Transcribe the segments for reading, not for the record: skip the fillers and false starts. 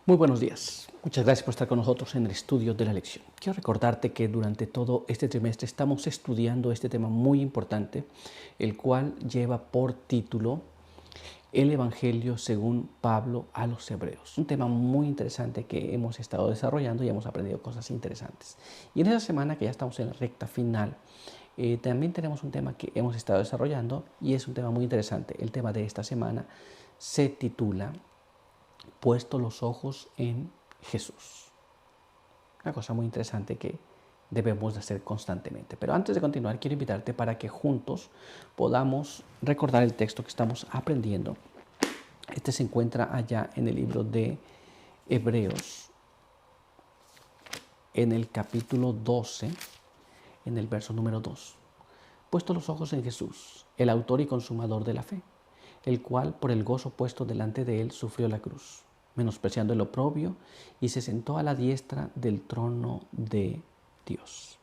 Muy buenos días. Muchas gracias por estar con nosotros en el estudio de la lección. Quiero recordarte que durante todo este trimestre estamos estudiando este tema muy importante, el cual lleva por título El Evangelio según Pablo a los Hebreos. Un tema muy interesante que hemos estado desarrollando y hemos aprendido cosas interesantes. Y en esa semana que ya estamos en la recta final, también tenemos un tema que hemos estado desarrollando y es un tema muy interesante. El tema de esta semana se titula Puesto los ojos en Jesús. Una cosa muy interesante que debemos de hacer constantemente. Pero antes de continuar, quiero invitarte para que juntos podamos recordar el texto que estamos aprendiendo. Este se encuentra allá en el libro de Hebreos, en el capítulo 12, en el verso número 2. Puesto los ojos en Jesús, el autor y consumador de la fe, el cual por el gozo puesto delante de él sufrió la cruz, menospreciando el oprobio, y se sentó a la diestra del trono de Dios.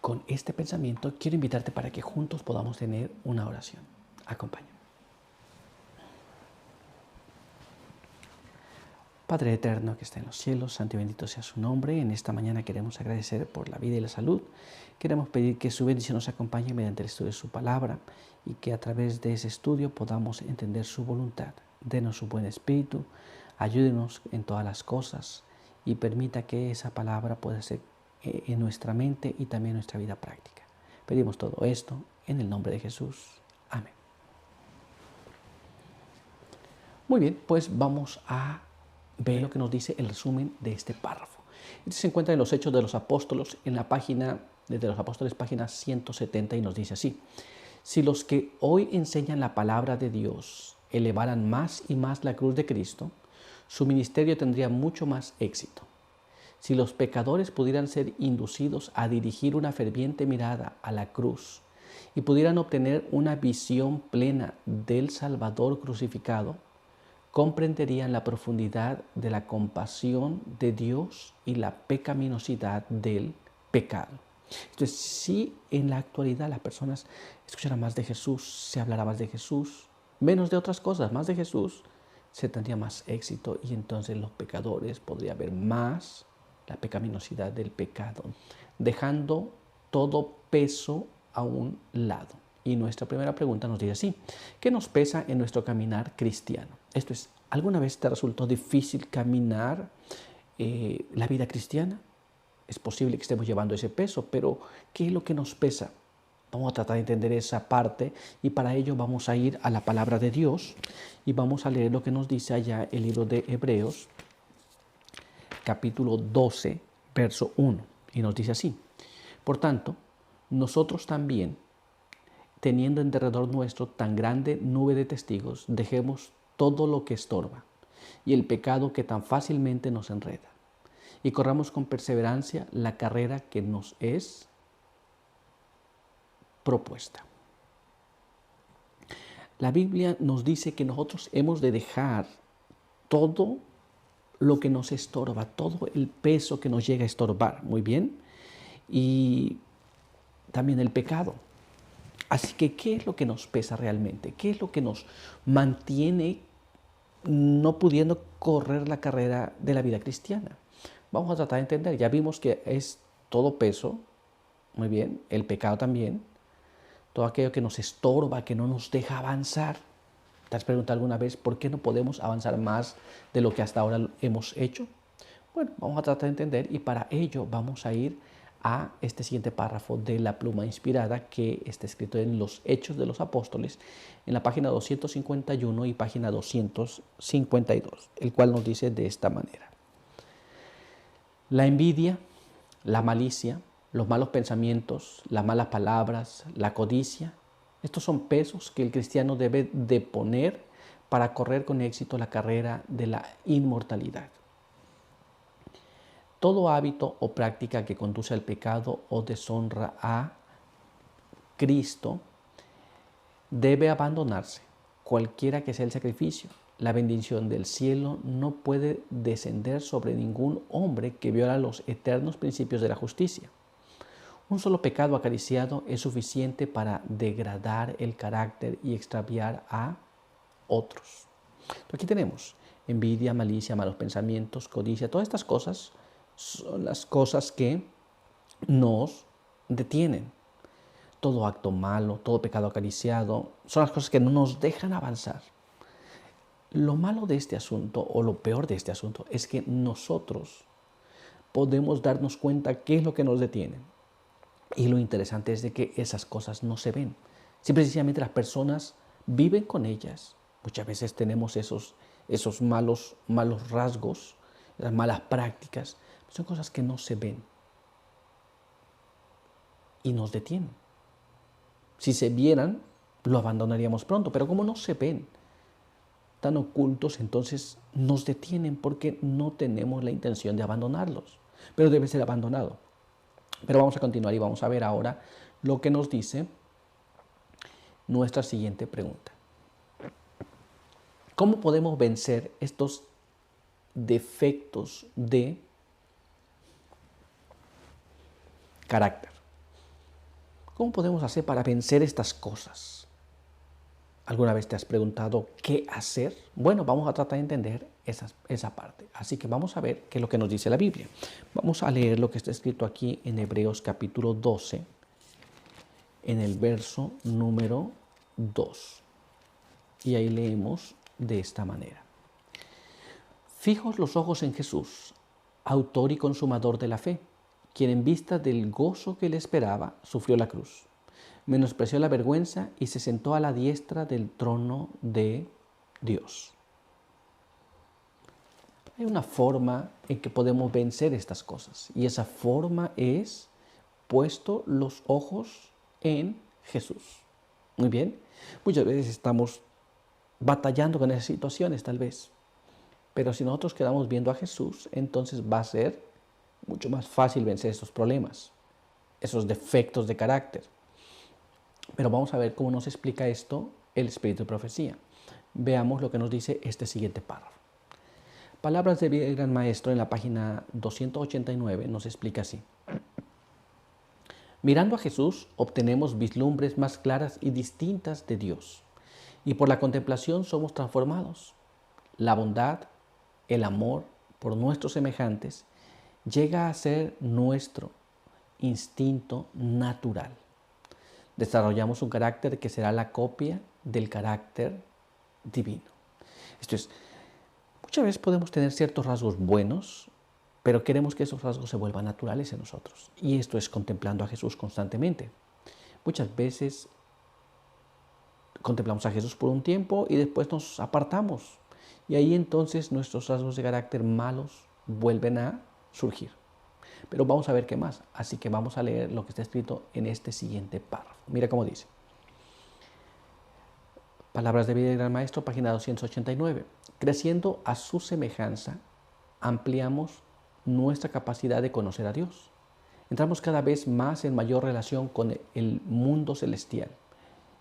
Con este pensamiento quiero invitarte para que juntos podamos tener una oración. Acompáñame. Padre eterno que está en los cielos, santo y bendito sea su nombre. En esta mañana queremos agradecer por la vida y la salud. Queremos pedir que su bendición nos acompañe mediante el estudio de su palabra y que a través de ese estudio podamos entender su voluntad. Denos su buen espíritu, ayúdenos en todas las cosas y permita que esa palabra pueda ser en nuestra mente y también en nuestra vida práctica. Pedimos todo esto en el nombre de Jesús. Amén. Muy bien, pues vamos a ve lo que nos dice el resumen de este párrafo. Este se encuentra en los Hechos de los Apóstoles, en la página de los Apóstoles, página 170, y nos dice así: si los que hoy enseñan la palabra de Dios elevaran más y más la cruz de Cristo, su ministerio tendría mucho más éxito. Si los pecadores pudieran ser inducidos a dirigir una ferviente mirada a la cruz y pudieran obtener una visión plena del Salvador crucificado, comprenderían la profundidad de la compasión de Dios y la pecaminosidad del pecado. Entonces, si en la actualidad las personas escucharan más de Jesús, se hablará más de Jesús, menos de otras cosas, más de Jesús, se tendría más éxito y entonces los pecadores podría ver más la pecaminosidad del pecado, dejando todo peso a un lado. Y nuestra primera pregunta nos dice así: ¿qué nos pesa en nuestro caminar cristiano? Esto es, ¿alguna vez te resultó difícil caminar la vida cristiana? Es posible que estemos llevando ese peso, pero ¿qué es lo que nos pesa? Vamos a tratar de entender esa parte y para ello vamos a ir a la palabra de Dios y vamos a leer lo que nos dice allá el libro de Hebreos, capítulo 12, verso 1. Y nos dice así: por tanto, nosotros también, teniendo en derredor nuestro tan grande nube de testigos, dejemos todo lo que estorba y el pecado que tan fácilmente nos enreda, y corramos con perseverancia la carrera que nos es propuesta. La Biblia nos dice que nosotros hemos de dejar todo lo que nos estorba, todo el peso que nos llega a estorbar, muy bien, y también el pecado. Así que, ¿qué es lo que nos pesa realmente? ¿Qué es lo que nos mantiene no pudiendo correr la carrera de la vida cristiana? Vamos a tratar de entender. Ya vimos que es todo peso, muy bien, el pecado también, todo aquello que nos estorba, que no nos deja avanzar. ¿Te has preguntado alguna vez por qué no podemos avanzar más de lo que hasta ahora hemos hecho? Bueno, vamos a tratar de entender y para ello vamos a ir a este siguiente párrafo de la pluma inspirada que está escrito en los Hechos de los Apóstoles, en la página 251 y página 252, el cual nos dice de esta manera: la envidia, la malicia, los malos pensamientos, las malas palabras, la codicia, estos son pesos que el cristiano debe de poner para correr con éxito la carrera de la inmortalidad. Todo hábito o práctica que conduce al pecado o deshonra a Cristo debe abandonarse, cualquiera que sea el sacrificio. La bendición del cielo no puede descender sobre ningún hombre que viola los eternos principios de la justicia. Un solo pecado acariciado es suficiente para degradar el carácter y extraviar a otros. Aquí tenemos envidia, malicia, malos pensamientos, codicia. Todas estas cosas son las cosas que nos detienen. Todo acto malo, todo pecado acariciado, son las cosas que no nos dejan avanzar. Lo malo de este asunto, o lo peor de este asunto, es que nosotros podemos darnos cuenta qué es lo que nos detiene. Y lo interesante es de que esas cosas no se ven. Simple y sencillamente las personas viven con ellas. Muchas veces tenemos esos malos rasgos, las malas prácticas. Son cosas que no se ven y nos detienen. Si se vieran, lo abandonaríamos pronto, pero como no se ven, tan ocultos, entonces nos detienen porque no tenemos la intención de abandonarlos. Pero debe ser abandonado. Pero vamos a continuar y vamos a ver ahora lo que nos dice nuestra siguiente pregunta. ¿Cómo podemos vencer estos defectos de carácter? ¿Cómo podemos hacer para vencer estas cosas? ¿Alguna vez te has preguntado qué hacer? Bueno, vamos a tratar de entender esa parte. Así que vamos a ver qué es lo que nos dice la Biblia. Vamos a leer lo que está escrito aquí en Hebreos capítulo 12, en el verso número 2. Y ahí leemos de esta manera. Fijos los ojos en Jesús, autor y consumador de la fe, quien en vista del gozo que le esperaba, sufrió la cruz, menospreció la vergüenza y se sentó a la diestra del trono de Dios. Hay una forma en que podemos vencer estas cosas y esa forma es puesto los ojos en Jesús. Muy bien, muchas veces estamos batallando con esas situaciones tal vez, pero si nosotros quedamos viendo a Jesús, entonces va a ser mucho más fácil vencer esos problemas, esos defectos de carácter. Pero vamos a ver cómo nos explica esto el Espíritu de Profecía. Veamos lo que nos dice este siguiente párrafo. Palabras del Gran Maestro en la página 289 nos explica así. Mirando a Jesús obtenemos vislumbres más claras y distintas de Dios, y por la contemplación somos transformados. La bondad, el amor por nuestros semejantes llega a ser nuestro instinto natural. Desarrollamos un carácter que será la copia del carácter divino. Esto es, muchas veces podemos tener ciertos rasgos buenos, pero queremos que esos rasgos se vuelvan naturales en nosotros. Y esto es contemplando a Jesús constantemente. Muchas veces contemplamos a Jesús por un tiempo y después nos apartamos. Y ahí entonces nuestros rasgos de carácter malos vuelven a surgir. Pero vamos a ver qué más. Así que vamos a leer lo que está escrito en este siguiente párrafo. Mira cómo dice. Palabras de vida del Gran Maestro, página 289. Creciendo a su semejanza, ampliamos nuestra capacidad de conocer a Dios. Entramos cada vez más en mayor relación con el mundo celestial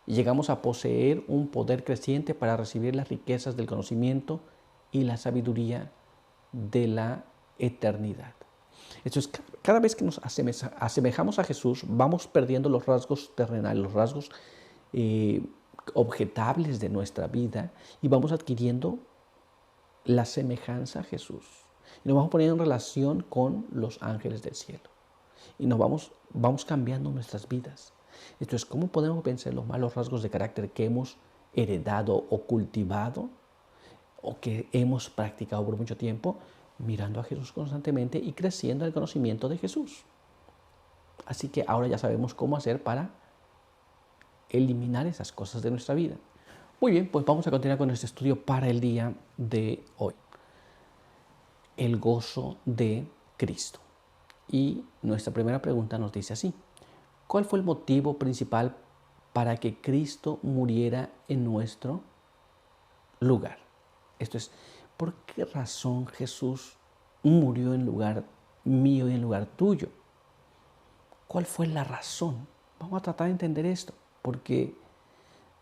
y llegamos a poseer un poder creciente para recibir las riquezas del conocimiento y la sabiduría de la eternidad. Esto es, cada vez que nos asemejamos a Jesús, vamos perdiendo los rasgos terrenales, los rasgos objetables de nuestra vida y vamos adquiriendo la semejanza a Jesús. Y nos vamos poniendo en relación con los ángeles del cielo. Y nos vamos cambiando nuestras vidas. Esto es, ¿cómo podemos vencer los malos rasgos de carácter que hemos heredado o cultivado o que hemos practicado por mucho tiempo? Mirando a Jesús constantemente y creciendo en el conocimiento de Jesús. Así que ahora ya sabemos cómo hacer para eliminar esas cosas de nuestra vida. Muy bien, pues vamos a continuar con este estudio para el día de hoy. El gozo de Cristo. Y nuestra primera pregunta nos dice así. ¿Cuál fue el motivo principal para que Cristo muriera en nuestro lugar? Esto es, ¿por qué razón Jesús murió en lugar mío y en lugar tuyo? ¿Cuál fue la razón? Vamos a tratar de entender esto, porque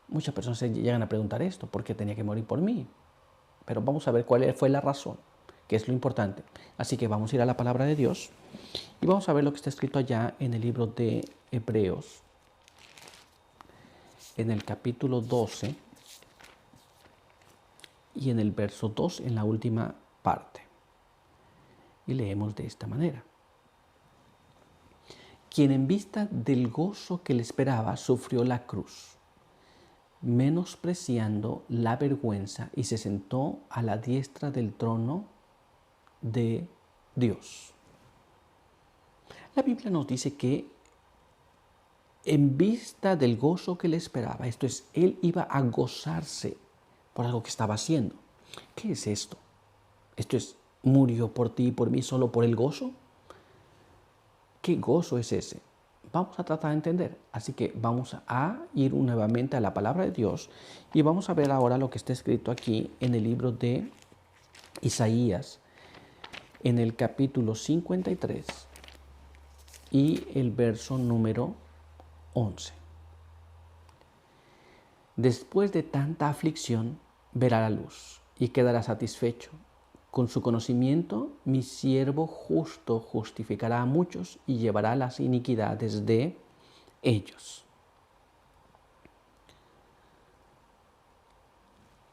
muchas personas se llegan a preguntar esto, ¿por qué tenía que morir por mí? Pero vamos a ver cuál fue la razón. que es lo importante. Así que vamos a ir a la palabra de Dios y vamos a ver lo que está escrito allá en el libro de Hebreos, en el capítulo 12 y en el verso 2, en la última parte. Y leemos de esta manera. Quien en vista del gozo que le esperaba sufrió la cruz, menospreciando la vergüenza, y se sentó a la diestra del trono de Dios. La Biblia nos dice que en vista del gozo que le esperaba, esto es, él iba a gozarse por algo que estaba haciendo. ¿Qué es esto? Esto es, murió por ti y por mí solo por el gozo. ¿Qué gozo es ese? Vamos a tratar de entender. Así que vamos a ir nuevamente a la palabra de Dios y vamos a ver ahora lo que está escrito aquí en el libro de Isaías, en el capítulo 53 y el verso número 11. Después de tanta aflicción, verá la luz y quedará satisfecho. Con su conocimiento, mi siervo justo justificará a muchos y llevará las iniquidades de ellos.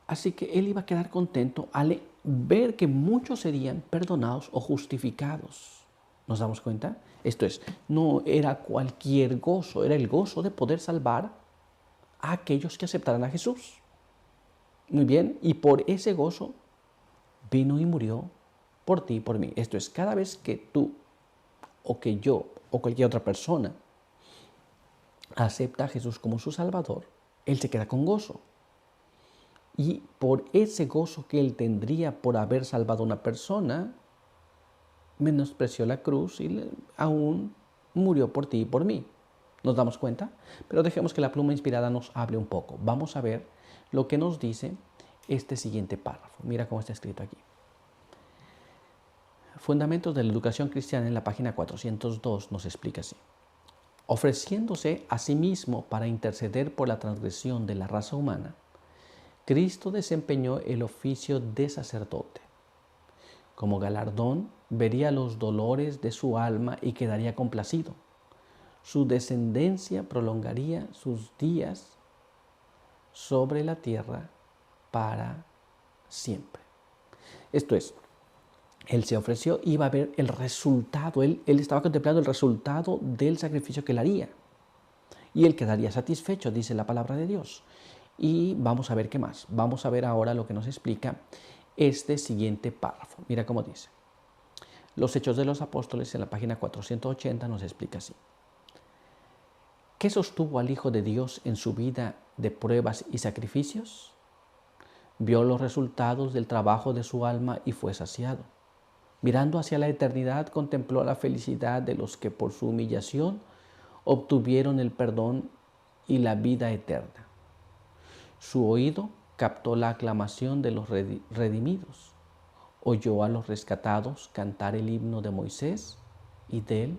Así que él iba a quedar contento al ver que muchos serían perdonados o justificados. ¿Nos damos cuenta? Esto es, no era cualquier gozo, era el gozo de poder salvar a aquellos que aceptaran a Jesús. Muy bien, y por ese gozo vino y murió por ti y por mí. Esto es, cada vez que tú o que yo o cualquier otra persona acepta a Jesús como su Salvador, Él se queda con gozo. Y por ese gozo que Él tendría por haber salvado a una persona, menospreció la cruz y aún murió por ti y por mí. ¿Nos damos cuenta? Pero dejemos que la pluma inspirada nos hable un poco. Vamos a ver lo que nos dice este siguiente párrafo. Mira cómo está escrito aquí. Fundamentos de la educación cristiana, en la página 402, nos explica así. Ofreciéndose a sí mismo para interceder por la transgresión de la raza humana, Cristo desempeñó el oficio de sacerdote. Como galardón, vería los dolores de su alma y quedaría complacido. Su descendencia prolongaría sus días sobre la tierra para siempre. Esto es, Él se ofreció y iba a ver el resultado. Él estaba contemplando el resultado del sacrificio que Él haría. Y Él quedaría satisfecho, dice la palabra de Dios. Y vamos a ver qué más. Vamos a ver ahora lo que nos explica este siguiente párrafo. Mira cómo dice. Los Hechos de los Apóstoles, en la página 480, nos explica así. ¿Qué sostuvo al Hijo de Dios en su vida de pruebas y sacrificios? Vio los resultados del trabajo de su alma y fue saciado. Mirando hacia la eternidad, contempló la felicidad de los que por su humillación obtuvieron el perdón y la vida eterna. Su oído captó la aclamación de los redimidos. Oyó a los rescatados cantar el himno de Moisés y del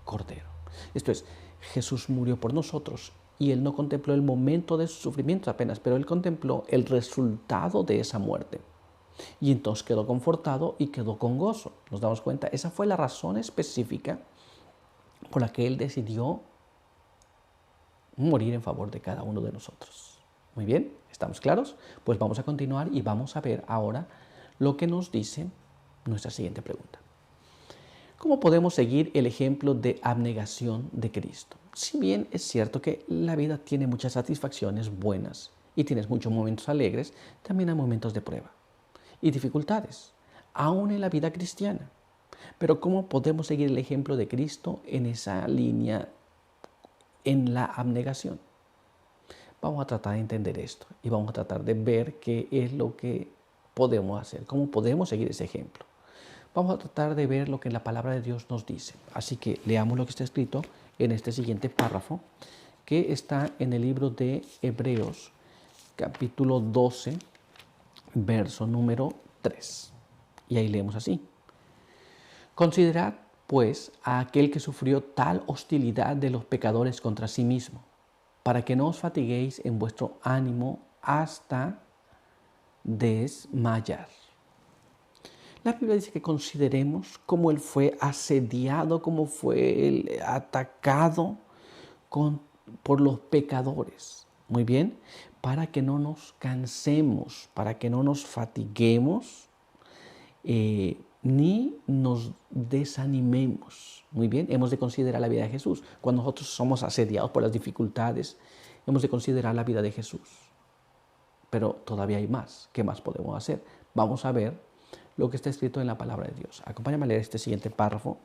Cordero. Esto es, Jesús murió por nosotros y Él no contempló el momento de su sufrimiento apenas, pero Él contempló el resultado de esa muerte. Y entonces quedó confortado y quedó con gozo. ¿Nos damos cuenta? Esa fue la razón específica por la que Él decidió morir en favor de cada uno de nosotros. Muy bien, ¿estamos claros? Pues vamos a continuar y vamos a ver ahora lo que nos dice nuestra siguiente pregunta. ¿Cómo podemos seguir el ejemplo de abnegación de Cristo? Si bien es cierto que la vida tiene muchas satisfacciones buenas y tienes muchos momentos alegres, también hay momentos de prueba y dificultades, aún en la vida cristiana. Pero ¿cómo podemos seguir el ejemplo de Cristo en esa línea, en la abnegación? Vamos a tratar de entender esto y vamos a tratar de ver qué es lo que podemos hacer, cómo podemos seguir ese ejemplo. Vamos a tratar de ver lo que la palabra de Dios nos dice. Así que leamos lo que está escrito en este siguiente párrafo, que está en el libro de Hebreos, capítulo 12, verso número 3. Y ahí leemos así. Considerad, pues, a aquel que sufrió tal hostilidad de los pecadores contra sí mismo, para que no os fatiguéis en vuestro ánimo hasta desmayar. La Biblia dice que consideremos cómo Él fue asediado, cómo fue Él atacado por los pecadores. Muy bien, para que no nos cansemos, para que no nos fatiguemos, ni nos desanimemos. Muy bien, hemos de considerar la vida de Jesús. Cuando nosotros somos asediados por las dificultades, hemos de considerar la vida de Jesús. Pero todavía hay más. ¿Qué más podemos hacer? Vamos a ver lo que está escrito en la palabra de Dios. Acompáñame a leer este siguiente párrafo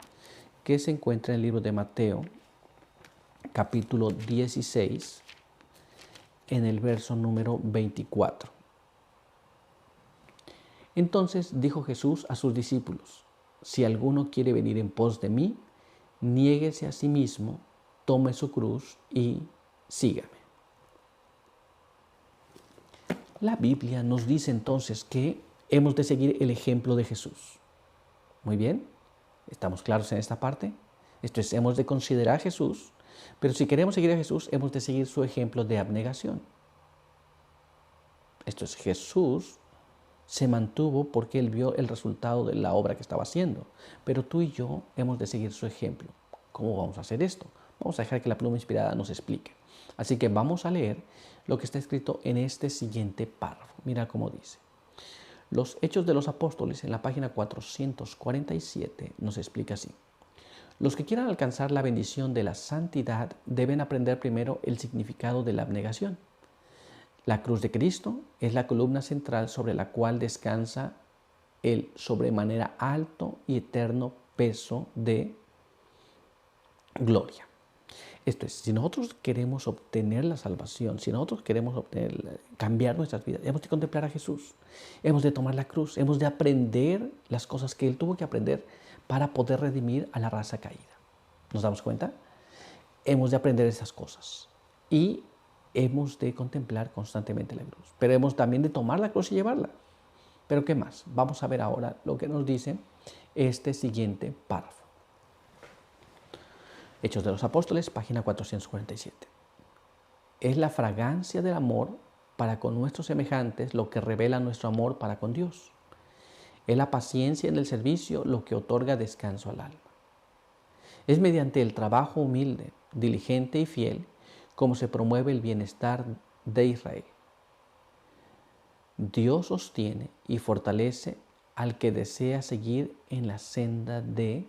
que se encuentra en el libro de Mateo, capítulo 16, en el verso número 24. Entonces dijo Jesús a sus discípulos: si alguno quiere venir en pos de mí, niéguese a sí mismo, tome su cruz y sígame. La Biblia nos dice entonces que hemos de seguir el ejemplo de Jesús. Muy bien, ¿estamos claros en esta parte? Esto es, hemos de considerar a Jesús, pero si queremos seguir a Jesús, hemos de seguir su ejemplo de abnegación. Esto es, Jesús se mantuvo porque Él vio el resultado de la obra que estaba haciendo. Pero tú y yo hemos de seguir su ejemplo. ¿Cómo vamos a hacer esto? Vamos a dejar que la pluma inspirada nos explique. Así que vamos a leer lo que está escrito en este siguiente párrafo. Mira cómo dice. Los Hechos de los Apóstoles, en la página 447, nos explica así. Los que quieran alcanzar la bendición de la santidad deben aprender primero el significado de la abnegación. La cruz de Cristo es la columna central sobre la cual descansa el sobremanera alto y eterno peso de gloria. Esto es, si nosotros queremos obtener la salvación, si nosotros queremos cambiar nuestras vidas, hemos de contemplar a Jesús, hemos de tomar la cruz, hemos de aprender las cosas que Él tuvo que aprender para poder redimir a la raza caída. ¿Nos damos cuenta? Hemos de aprender esas cosas y hemos de contemplar constantemente la cruz, pero hemos también de tomar la cruz y llevarla. ¿Pero qué más? Vamos a ver ahora lo que nos dice este siguiente párrafo. Hechos de los Apóstoles, página 447. Es la fragancia del amor para con nuestros semejantes lo que revela nuestro amor para con Dios. Es la paciencia en el servicio lo que otorga descanso al alma. Es mediante el trabajo humilde, diligente y fiel como se promueve el bienestar de Israel. Dios sostiene y fortalece al que desea seguir en la senda de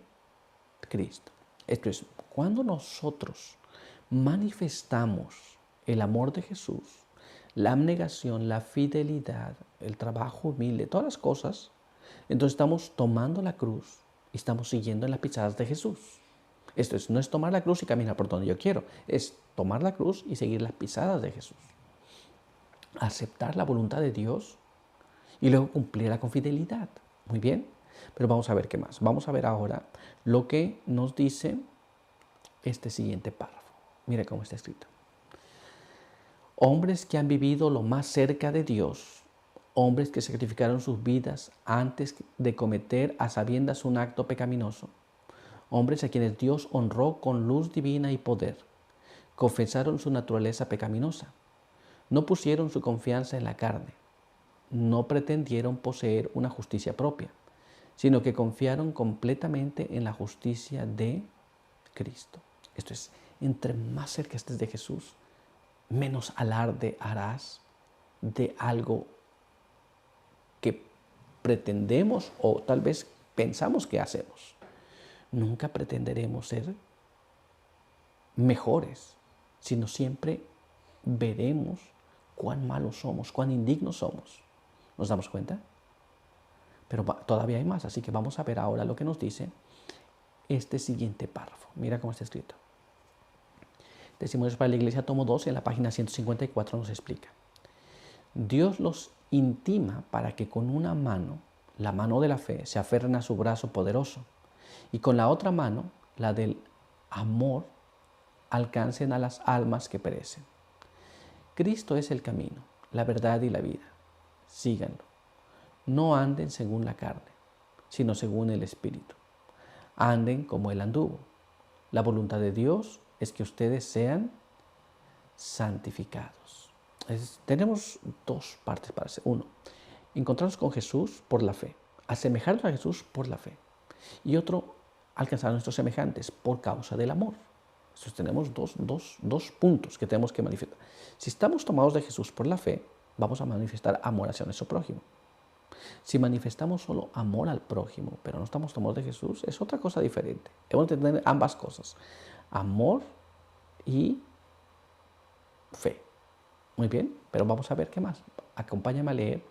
Cristo. Esto es, cuando nosotros manifestamos el amor de Jesús, la abnegación, la fidelidad, el trabajo humilde, todas las cosas, entonces estamos tomando la cruz y estamos siguiendo en las pisadas de Jesús. Esto es, no es tomar la cruz y caminar por donde yo quiero, es tomar la cruz y seguir las pisadas de Jesús. Aceptar la voluntad de Dios y luego cumplirla con fidelidad. Muy bien, pero vamos a ver qué más. Vamos a ver ahora lo que nos dice este siguiente párrafo. Mira cómo está escrito. Hombres que han vivido lo más cerca de Dios, hombres que sacrificaron sus vidas antes de cometer a sabiendas un acto pecaminoso, hombres a quienes Dios honró con luz divina y poder, confesaron su naturaleza pecaminosa, no pusieron su confianza en la carne, no pretendieron poseer una justicia propia, sino que confiaron completamente en la justicia de Cristo. Esto es, entre más cerca estés de Jesús, menos alarde harás de algo que pretendemos o tal vez pensamos que hacemos. Nunca pretenderemos ser mejores, sino siempre veremos cuán malos somos, cuán indignos somos. ¿Nos damos cuenta? Pero todavía hay más, así que vamos a ver ahora lo que nos dice este siguiente párrafo. Mira cómo está escrito. Testimonios para la Iglesia, tomo 2, en la página 154 nos explica. Dios los intima para que con una mano, la mano de la fe, se aferren a su brazo poderoso y con la otra mano, la del amor, alcancen a las almas que perecen. Cristo es el camino, la verdad y la vida. Síganlo. No anden según la carne, sino según el Espíritu. Anden como Él anduvo. La voluntad de Dios es que ustedes sean santificados. Tenemos dos partes para hacer. Uno, encontrarnos con Jesús por la fe. asemejarnos a Jesús por la fe. Y otro, alcanzar a nuestros semejantes por causa del amor. Entonces tenemos dos puntos que tenemos que manifestar. Si estamos tomados de Jesús por la fe, vamos a manifestar amor hacia nuestro prójimo. Si manifestamos solo amor al prójimo, pero no estamos tomados de Jesús, es otra cosa diferente. Debemos tener ambas cosas, amor y fe. Muy bien, pero vamos a ver qué más. Acompáñame a leer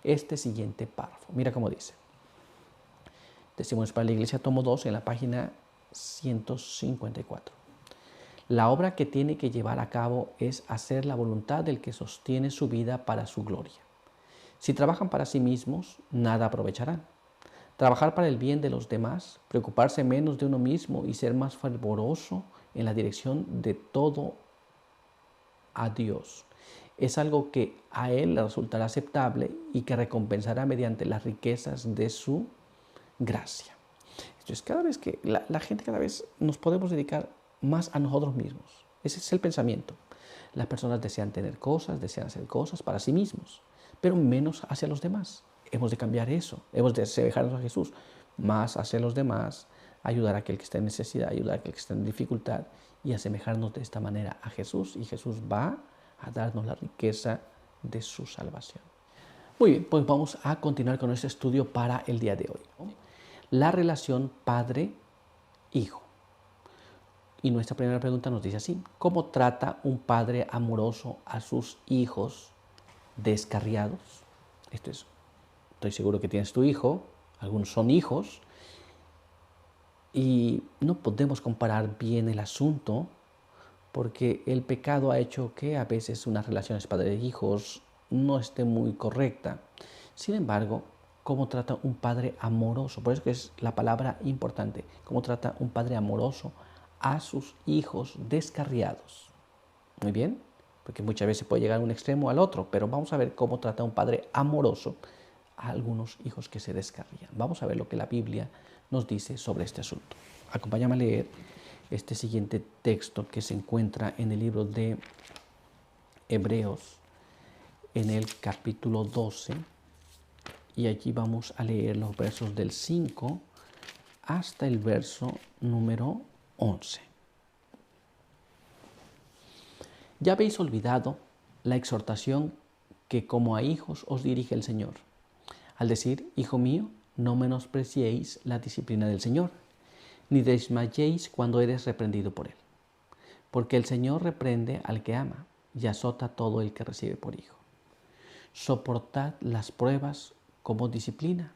este siguiente párrafo. Mira cómo dice. Testimonios para la Iglesia, tomo 2, en la página 154. La obra que tiene que llevar a cabo es hacer la voluntad del que sostiene su vida para su gloria. Si trabajan para sí mismos, nada aprovecharán. Trabajar para el bien de los demás, preocuparse menos de uno mismo y ser más fervoroso en la dirección de todo a Dios, es algo que a Él le resultará aceptable y que recompensará mediante las riquezas de su gracia. Entonces, cada vez que la gente, cada vez nos podemos dedicar más a nosotros mismos. Ese es el pensamiento. Las personas desean tener cosas, desean hacer cosas para sí mismos, pero menos hacia los demás. Hemos de cambiar eso. Hemos de asemejarnos a Jesús más hacia los demás, ayudar a aquel que está en necesidad, ayudar a aquel que está en dificultad y asemejarnos de esta manera a Jesús. Y Jesús va a darnos la riqueza de su salvación. Muy bien, pues vamos a continuar con nuestro estudio para el día de hoy. La relación padre-hijo. Y nuestra primera pregunta nos dice así: ¿cómo trata un padre amoroso a sus hijos descarriados? Estoy seguro que tienes tu hijo, algunos son hijos, y no podemos comparar bien el asunto porque el pecado ha hecho que a veces unas relaciones padre-hijos no esté muy correcta. Sin embargo, ¿cómo trata un padre amoroso? Por eso que es la palabra importante. ¿Cómo trata un padre amoroso a sus hijos descarriados? Muy bien, porque muchas veces puede llegar a un extremo o al otro, pero vamos a ver cómo trata un padre amoroso a algunos hijos que se descarrían. Vamos a ver lo que la Biblia nos dice sobre este asunto. Acompáñame a leer este siguiente texto que se encuentra en el libro de Hebreos, en el capítulo 12, y allí vamos a leer los versos del 5 hasta el verso número 11. Ya habéis olvidado la exhortación que como a hijos os dirige el Señor, al decir: hijo mío, no menospreciéis la disciplina del Señor, ni desmayéis cuando eres reprendido por Él. Porque el Señor reprende al que ama y azota a todo el que recibe por hijo. Soportad las pruebas como disciplina,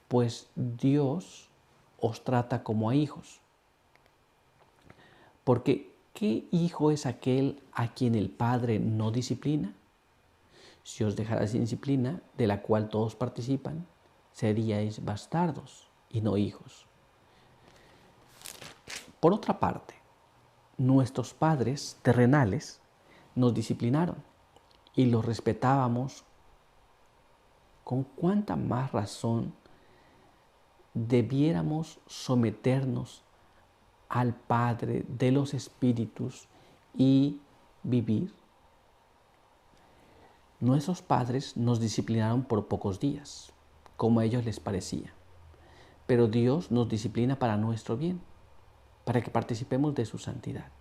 pues Dios os trata como a hijos. Porque ¿qué hijo es aquel a quien el Padre no disciplina? Si os dejara sin disciplina, de la cual todos participan, seríais bastardos y no hijos. Por otra parte, nuestros padres terrenales nos disciplinaron y los respetábamos. ¿Con cuánta más razón debiéramos someternos al Padre de los Espíritus y vivir? Nuestros padres nos disciplinaron por pocos días, como a ellos les parecía, pero Dios nos disciplina para nuestro bien, para que participemos de su santidad.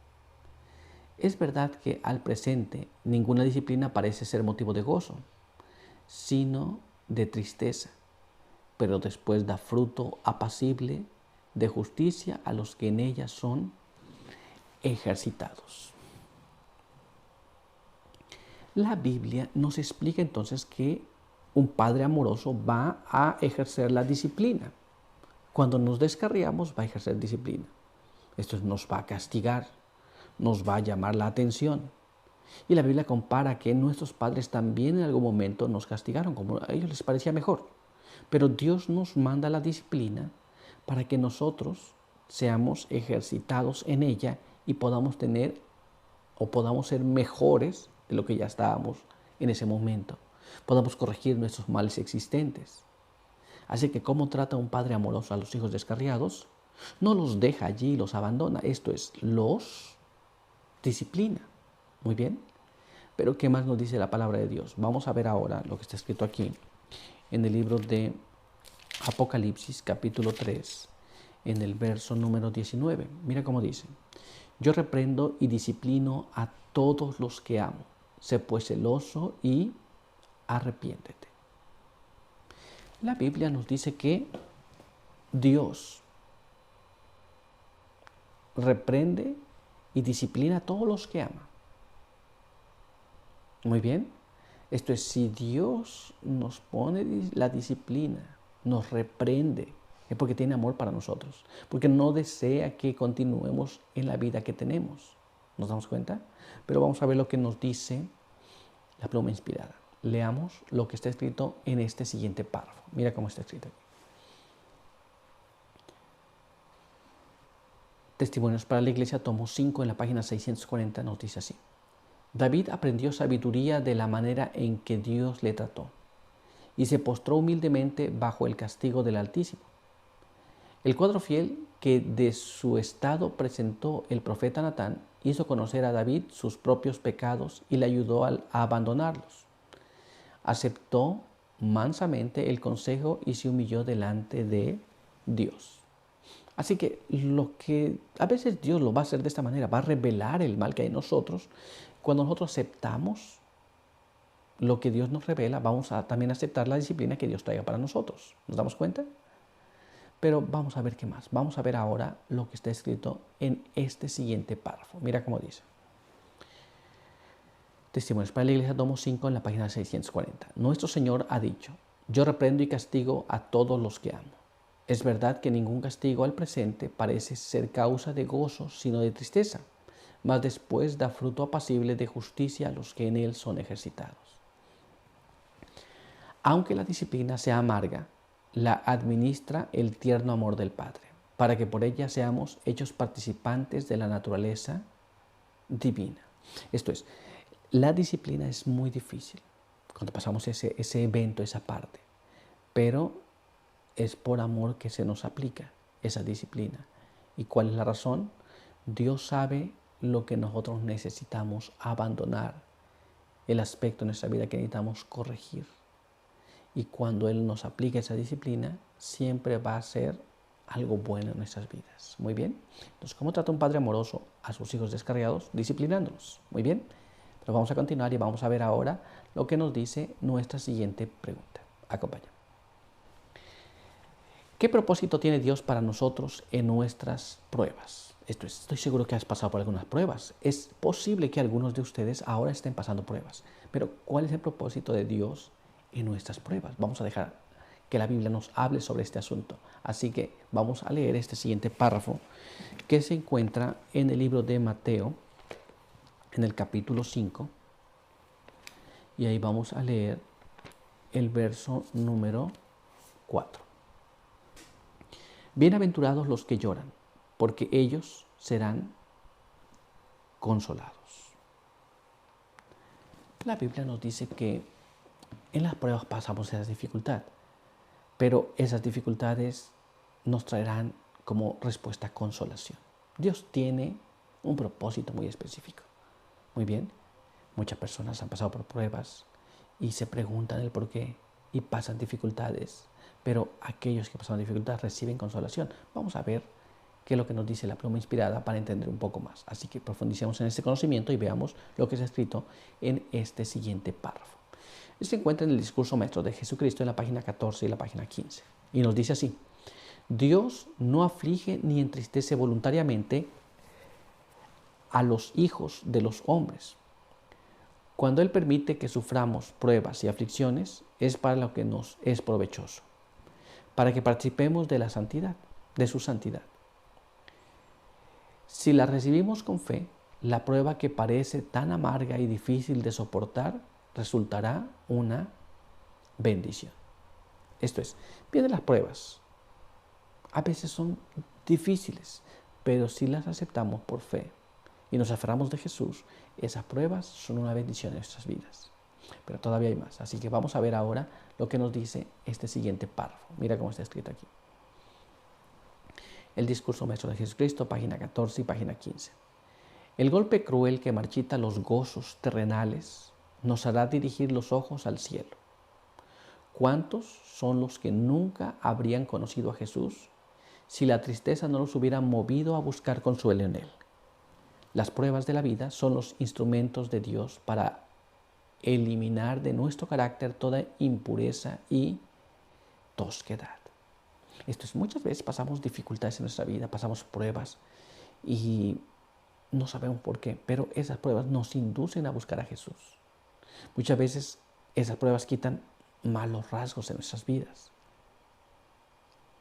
Es verdad que al presente ninguna disciplina parece ser motivo de gozo, sino de tristeza, pero después da fruto apacible de justicia a los que en ella son ejercitados. La Biblia nos explica entonces que un padre amoroso va a ejercer la disciplina. Cuando nos descarriamos, va a ejercer disciplina. Esto nos va a castigar, nos va a llamar la atención. Y la Biblia compara que nuestros padres también en algún momento nos castigaron, como a ellos les parecía mejor. Pero Dios nos manda la disciplina para que nosotros seamos ejercitados en ella y podamos tener o podamos ser mejores de lo que ya estábamos en ese momento. Podamos corregir nuestros males existentes. Así que, ¿cómo trata un padre amoroso a los hijos descarriados? No los deja allí y los abandona. Esto es, los disciplina. Muy bien. Pero ¿qué más nos dice la palabra de Dios? Vamos a ver ahora lo que está escrito aquí en el libro de Apocalipsis capítulo 3, en el verso número 19. Mira cómo dice: yo reprendo y disciplino a todos los que amo. Sé pues celoso y arrepiéntete. La Biblia nos dice que Dios reprende y disciplina a todos los que ama. Muy bien. Esto es, si Dios nos pone la disciplina, nos reprende, es porque tiene amor para nosotros, porque no desea que continuemos en la vida que tenemos. ¿Nos damos cuenta? Pero vamos a ver lo que nos dice la pluma inspirada. Leamos lo que está escrito en este siguiente párrafo. Mira cómo está escrito aquí. Testimonios para la Iglesia, tomo 5, en la página 640, nos dice así: David aprendió sabiduría de la manera en que Dios le trató y se postró humildemente bajo el castigo del Altísimo. El cuadro fiel que de su estado presentó el profeta Natán hizo conocer a David sus propios pecados y le ayudó a abandonarlos. Aceptó mansamente el consejo y se humilló delante de Dios. Así que lo que a veces Dios lo va a hacer de esta manera, va a revelar el mal que hay en nosotros. Cuando nosotros aceptamos lo que Dios nos revela, vamos a también aceptar la disciplina que Dios traiga para nosotros. ¿Nos damos cuenta? Pero vamos a ver qué más. Vamos a ver ahora lo que está escrito en este siguiente párrafo. Mira cómo dice. Testimonios para la Iglesia, tomo 5, en la página 640. Nuestro Señor ha dicho: yo reprendo y castigo a todos los que amo. Es verdad que ningún castigo al presente parece ser causa de gozo, sino de tristeza, mas después da fruto apacible de justicia a los que en él son ejercitados. Aunque la disciplina sea amarga, la administra el tierno amor del Padre, para que por ella seamos hechos participantes de la naturaleza divina. Esto es, la disciplina es muy difícil cuando pasamos ese evento, esa parte, pero es por amor que se nos aplica esa disciplina. ¿Y cuál es la razón? Dios sabe lo que nosotros necesitamos abandonar, el aspecto de nuestra vida que necesitamos corregir. Y cuando Él nos aplica esa disciplina, siempre va a ser algo bueno en nuestras vidas. Muy bien. Entonces, ¿cómo trata un padre amoroso a sus hijos descarriados? Disciplinándolos. Muy bien. Pero vamos a continuar y vamos a ver ahora lo que nos dice nuestra siguiente pregunta. Acompáñame. ¿Qué propósito tiene Dios para nosotros en nuestras pruebas? Esto es, estoy seguro que has pasado por algunas pruebas. Es posible que algunos de ustedes ahora estén pasando pruebas. Pero ¿cuál es el propósito de Dios en nuestras pruebas? Vamos a dejar que la Biblia nos hable sobre este asunto. Así que vamos a leer este siguiente párrafo que se encuentra en el libro de Mateo, en el capítulo 5. Y ahí vamos a leer el verso número 4. Bienaventurados los que lloran, porque ellos serán consolados. La Biblia nos dice que en las pruebas pasamos esa dificultad, pero esas dificultades nos traerán como respuesta consolación. Dios tiene un propósito muy específico. Muy bien, muchas personas han pasado por pruebas y se preguntan el por qué y pasan dificultades. Pero aquellos que pasan dificultades reciben consolación. Vamos a ver qué es lo que nos dice la pluma inspirada para entender un poco más. Así que profundicemos en este conocimiento y veamos lo que está escrito en este siguiente párrafo. Se encuentra en el discurso maestro de Jesucristo en la página 14 y la página 15. Y nos dice así: Dios no aflige ni entristece voluntariamente a los hijos de los hombres. Cuando Él permite que suframos pruebas y aflicciones, es para lo que nos es provechoso, para que participemos de la santidad, de su santidad. Si la recibimos con fe, la prueba que parece tan amarga y difícil de soportar resultará una bendición. Esto es, vienen las pruebas. A veces son difíciles, pero si las aceptamos por fe y nos aferramos de Jesús, esas pruebas son una bendición en nuestras vidas. Pero todavía hay más, así que vamos a ver ahora lo que nos dice este siguiente párrafo. Mira cómo está escrito aquí. El discurso maestro de Jesucristo, página 14 y página 15. El golpe cruel que marchita los gozos terrenales nos hará dirigir los ojos al cielo. ¿Cuántos son los que nunca habrían conocido a Jesús si la tristeza no los hubiera movido a buscar consuelo en Él? Las pruebas de la vida son los instrumentos de Dios para eliminar de nuestro carácter toda impureza y tosquedad. Esto es, muchas veces pasamos dificultades en nuestra vida, pasamos pruebas y no sabemos por qué, pero esas pruebas nos inducen a buscar a Jesús. Muchas veces esas pruebas quitan malos rasgos en nuestras vidas.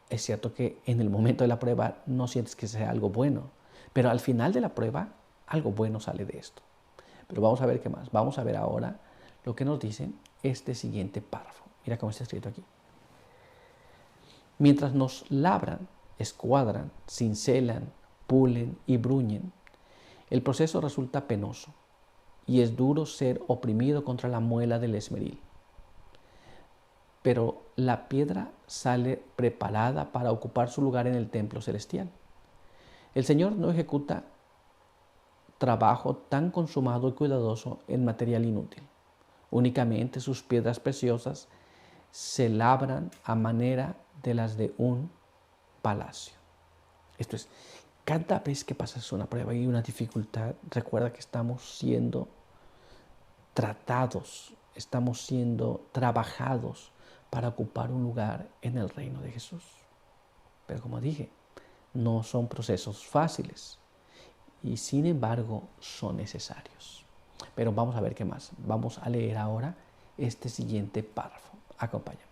Es cierto que en el momento de la prueba no sientes que sea algo bueno, pero al final de la prueba algo bueno sale de esto. Pero vamos a ver qué más. Vamos a ver ahora lo que nos dice este siguiente párrafo. Mira cómo está escrito aquí. Mientras nos labran, escuadran, cincelan, pulen y bruñen, el proceso resulta penoso y es duro ser oprimido contra la muela del esmeril. Pero la piedra sale preparada para ocupar su lugar en el templo celestial. El Señor no ejecuta trabajo tan consumado y cuidadoso en material inútil. Únicamente sus piedras preciosas se labran a manera de las de un palacio. Esto es, cada vez que pasas una prueba y una dificultad, recuerda que estamos siendo tratados, estamos siendo trabajados para ocupar un lugar en el reino de Jesús. Pero como dije, no son procesos fáciles y sin embargo son necesarios. Pero vamos a ver qué más. Vamos a leer ahora este siguiente párrafo. Acompáñame.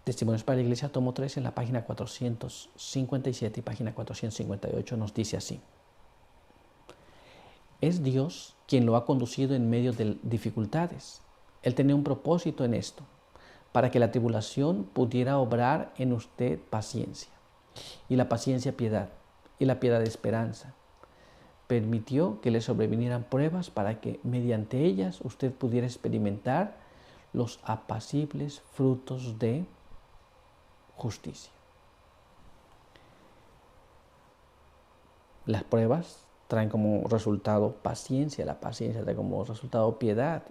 Testimonios para la Iglesia, tomo 3, en la página 457 y página 458 nos dice así. Es Dios quien lo ha conducido en medio de dificultades. Él tenía un propósito en esto, para que la tribulación pudiera obrar en usted paciencia, y la paciencia piedad, y la piedad esperanza. Permitió que le sobrevinieran pruebas para que mediante ellas usted pudiera experimentar los apacibles frutos de justicia. Las pruebas traen como resultado paciencia, la paciencia trae como resultado piedad.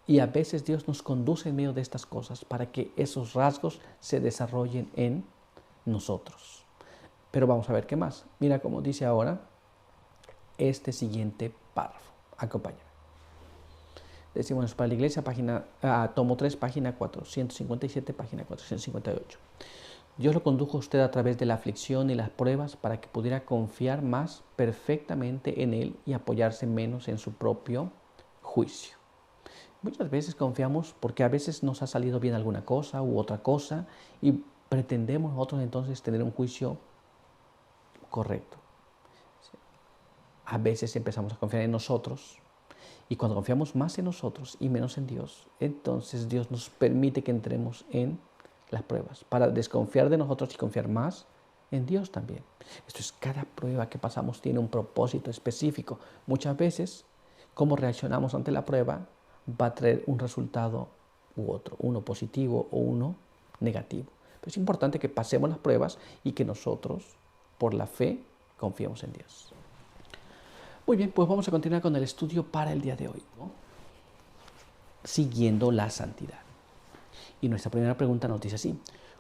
Y a veces Dios nos conduce en medio de estas cosas para que esos rasgos se desarrollen en nosotros. Pero vamos a ver qué más. Mira cómo dice ahora este siguiente párrafo. Acompáñame. Decimos para la Iglesia, tomo 3, página 457, página 458. Dios lo condujo a usted a través de la aflicción y las pruebas para que pudiera confiar más perfectamente en Él y apoyarse menos en su propio juicio. Muchas veces confiamos porque a veces nos ha salido bien alguna cosa u otra cosa y pretendemos nosotros entonces tener un juicio correcto. A veces empezamos a confiar en nosotros y cuando confiamos más en nosotros y menos en Dios, entonces Dios nos permite que entremos en las pruebas para desconfiar de nosotros y confiar más en Dios también. Esto es, cada prueba que pasamos tiene un propósito específico. Muchas veces, cómo reaccionamos ante la prueba va a traer un resultado u otro, uno positivo o uno negativo. Pero es importante que pasemos las pruebas y que nosotros, por la fe, confiemos en Dios. Muy bien, pues vamos a continuar con el estudio para el día de hoy, ¿no? Siguiendo la santidad. Y nuestra primera pregunta nos dice así: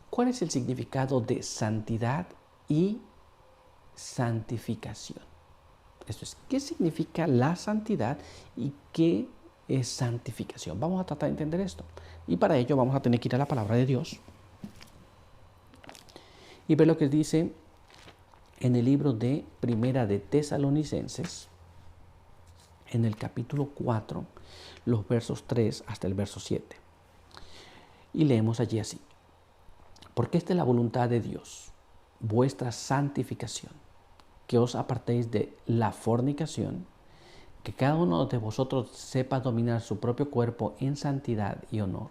¿cuál es el significado de santidad y santificación? Esto es, ¿qué significa la santidad y qué es santificación? Vamos a tratar de entender esto. Y para ello vamos a tener que ir a la palabra de Dios y ver lo que dice en el libro de Primera de Tesalonicenses, en el capítulo 4, los versos 3 hasta el verso 7. Y leemos allí así: porque esta es la voluntad de Dios, vuestra santificación, que os apartéis de la fornicación, que cada uno de vosotros sepa dominar su propio cuerpo en santidad y honor,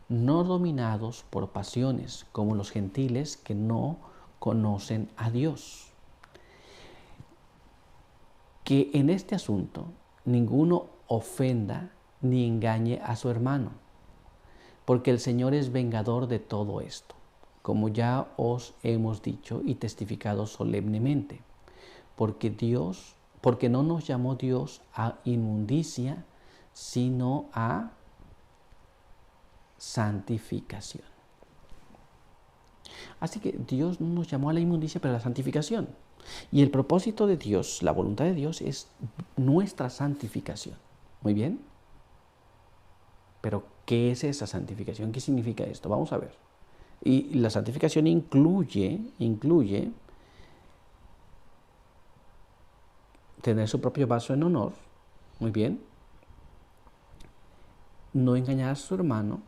no dominados por pasiones como los gentiles que no conocen a Dios. Que en este asunto ninguno ofenda ni engañe a su hermano, porque el Señor es vengador de todo esto, como ya os hemos dicho y testificado solemnemente, porque no nos llamó Dios a inmundicia, sino a santificación. Así que Dios no nos llamó a la inmundicia, pero a la santificación. Y el propósito de Dios, la voluntad de Dios, es nuestra santificación. ¿Muy bien? Pero, ¿qué es esa santificación? ¿Qué significa esto? Vamos a ver. Y la santificación incluye tener su propio vaso en honor, muy bien, no engañar a su hermano,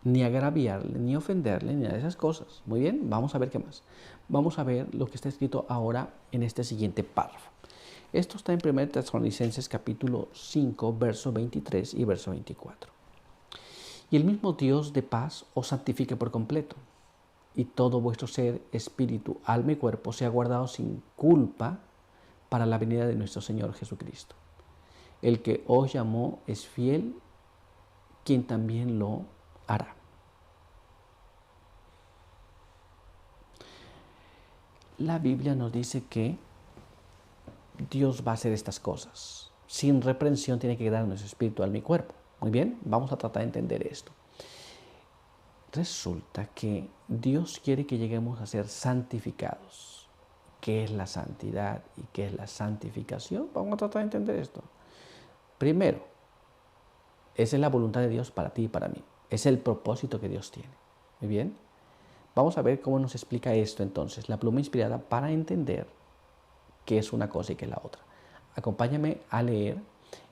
ni agraviarle, ni ofenderle, ni nada de esas cosas. Muy bien, vamos a ver qué más. Vamos a ver lo que está escrito ahora en este siguiente párrafo. Esto está en 1 Tesalonicenses capítulo 5, verso 23 y verso 24. Y el mismo Dios de paz os santifique por completo, y todo vuestro ser, espíritu, alma y cuerpo sea guardado sin culpa para la venida de nuestro Señor Jesucristo. El que os llamó es fiel, quien también lo hará. La Biblia nos dice que Dios va a hacer estas cosas. Sin reprensión tiene que quedar nuestro espíritu, alma y cuerpo. Muy bien, vamos a tratar de entender esto. Resulta que Dios quiere que lleguemos a ser santificados. ¿Qué es la santidad y qué es la santificación? Vamos a tratar de entender esto. Primero, esa es la voluntad de Dios para ti y para mí. Es el propósito que Dios tiene. Muy bien. Vamos a ver cómo nos explica esto entonces, la pluma inspirada, para entender qué es una cosa y qué es la otra. Acompáñame a leer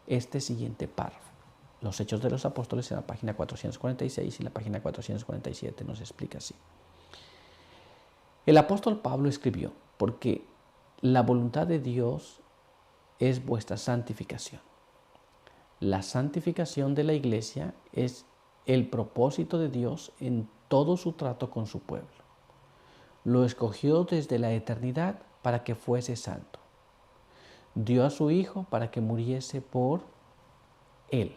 este siguiente párrafo. Los Hechos de los Apóstoles en la página 446 y la página 447 nos explica así. El apóstol Pablo escribió, porque la voluntad de Dios es vuestra santificación. La santificación de la iglesia es el propósito de Dios en todo su trato con su pueblo. Lo escogió desde la eternidad para que fuese santo. Dio a su Hijo para que muriese por él,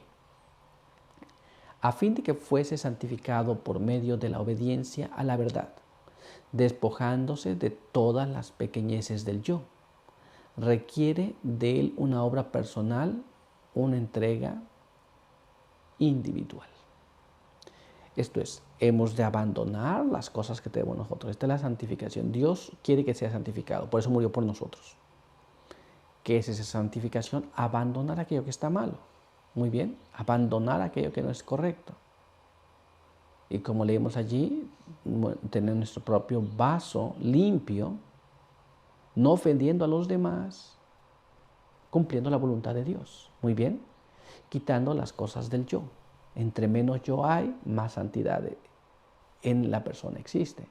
a fin de que fuese santificado por medio de la obediencia a la verdad, despojándose de todas las pequeñeces del yo. Requiere de él una obra personal, una entrega individual. Esto es, hemos de abandonar las cosas que tenemos nosotros. Esta es la santificación. Dios quiere que sea santificado, por eso murió por nosotros. ¿Qué es esa santificación? Abandonar aquello que está malo. Muy bien, abandonar aquello que no es correcto. Y como leemos allí, tener nuestro propio vaso limpio, no ofendiendo a los demás, cumpliendo la voluntad de Dios. Muy bien, quitando las cosas del yo. Entre menos yo hay, más santidad en la persona existe.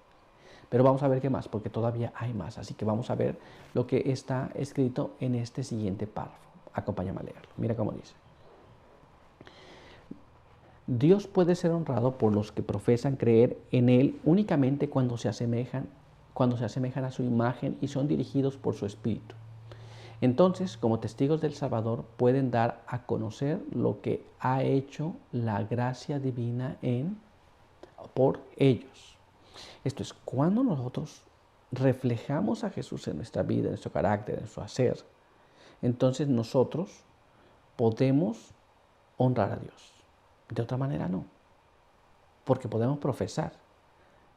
Pero vamos a ver qué más, porque todavía hay más. Así que vamos a ver lo que está escrito en este siguiente párrafo. Acompáñame a leerlo. Mira cómo dice. Dios puede ser honrado por los que profesan creer en Él únicamente cuando se asemejan a su imagen y son dirigidos por su Espíritu. Entonces, como testigos del Salvador, pueden dar a conocer lo que ha hecho la gracia divina por ellos. Esto es, cuando nosotros reflejamos a Jesús en nuestra vida, en nuestro carácter, en nuestro hacer, entonces nosotros podemos honrar a Dios. De otra manera no, porque podemos profesar,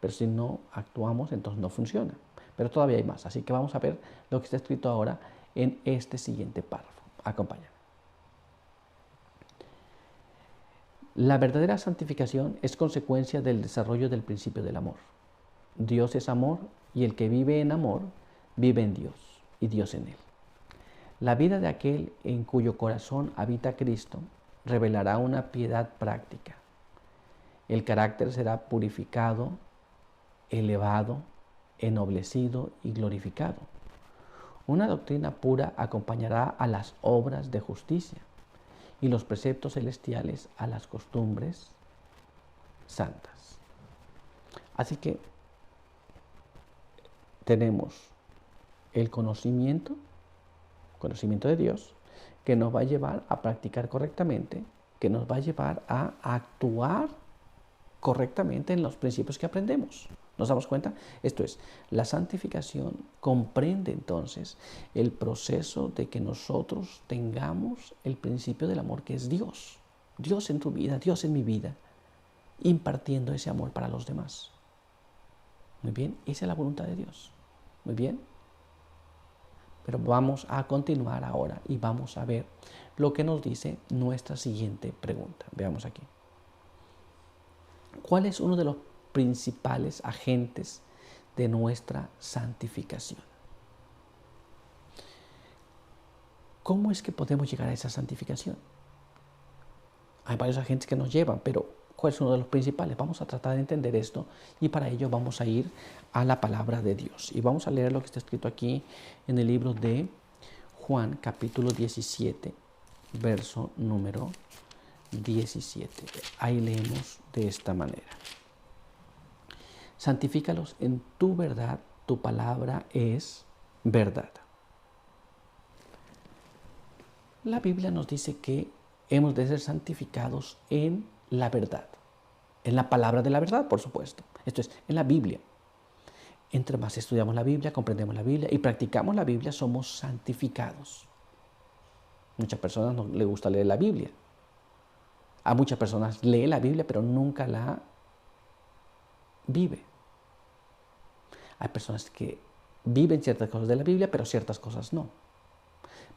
pero si no actuamos, entonces no funciona. Pero todavía hay más, así que vamos a ver lo que está escrito ahora en este siguiente párrafo. Acompáñame. La verdadera santificación es consecuencia del desarrollo del principio del amor. Dios es amor y el que vive en amor vive en Dios y Dios en él. La vida de aquel en cuyo corazón habita Cristo revelará una piedad práctica. El carácter será purificado, elevado, ennoblecido y glorificado. Una doctrina pura acompañará a las obras de justicia y los preceptos celestiales a las costumbres santas. Así que tenemos el conocimiento de Dios, que nos va a llevar a practicar correctamente, que nos va a llevar a actuar correctamente en los principios que aprendemos. ¿Nos damos cuenta? Esto es, la santificación comprende entonces el proceso de que nosotros tengamos el principio del amor que es Dios. Dios en tu vida, Dios en mi vida, impartiendo ese amor para los demás. Muy bien, esa es la voluntad de Dios. Muy bien. Pero vamos a continuar ahora y vamos a ver lo que nos dice nuestra siguiente pregunta. Veamos aquí. ¿Cuál es uno de los principales agentes de nuestra santificación? ¿Cómo es que podemos llegar a esa santificación? Hay varios agentes que nos llevan, pero ¿cuál es uno de los principales? Vamos a tratar de entender esto y para ello vamos a ir a la palabra de Dios. Y vamos a leer lo que está escrito aquí en el libro de Juan, capítulo 17, verso número 17. Ahí leemos de esta manera. Santifícalos en tu verdad, tu palabra es verdad. La Biblia nos dice que hemos de ser santificados en la verdad. En la palabra de la verdad, por supuesto. Esto es, en la Biblia. Entre más estudiamos la Biblia, comprendemos la Biblia y practicamos la Biblia, somos santificados. Muchas personas no les gusta leer la Biblia. A muchas personas leen la Biblia, pero nunca la vive. Hay personas que viven ciertas cosas de la Biblia, pero ciertas cosas no.